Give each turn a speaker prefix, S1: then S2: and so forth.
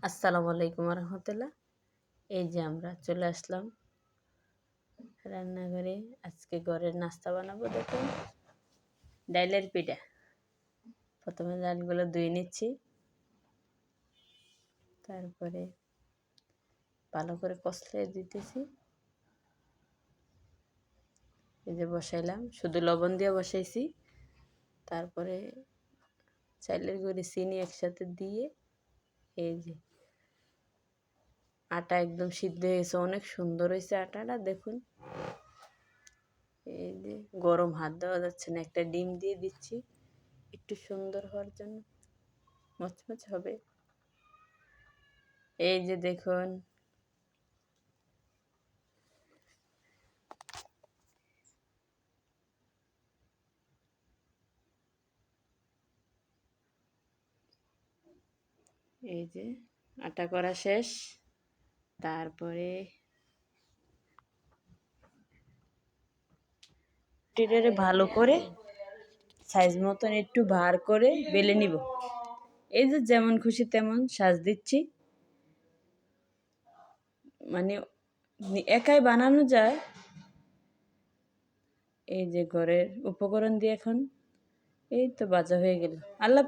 S1: আসসালামু আলাইকুম রহমতুল্লাহ। এই যে আমরা চলে আসলাম রান্নাঘরে। আজকে ঘরের নাস্তা বানাবো। দেখুন, ডাইলের পিঠা। প্রথমে ডালগুলো ধুয়ে নিচ্ছি, তারপরে ভালো করে কষলে দিতেছি। এই যে বসাইলাম, শুধু লবণ দিয়ে বসাইছি। তারপরে চাইলের গুঁড়ি চিনি একসাথে দিয়ে, এই যে আটা একদম সিদ্ধ হয়েছে, অনেক সুন্দর হয়েছে আটাটা। দেখুন, এই যে গরম হাত দেওয়া যাচ্ছে না, একটা ডিম দিয়ে দিচ্ছি একটু সুন্দর হওয়ার জন্য, মচমচ হবে। এই যে দেখুন, এই যে আটা করা শেষ। তারপরে টিটারে ভালো করে সাইজ মতন একটু ভার করে বেলে নিব। এই যে যেমন খুশি তেমন সাজ দিচ্ছি, মানে একাই বানানো যায়। এই যে ঘরের উপকরণ দিয়ে এখন এই তো বাজা হয়ে গেল। আল্লাহ।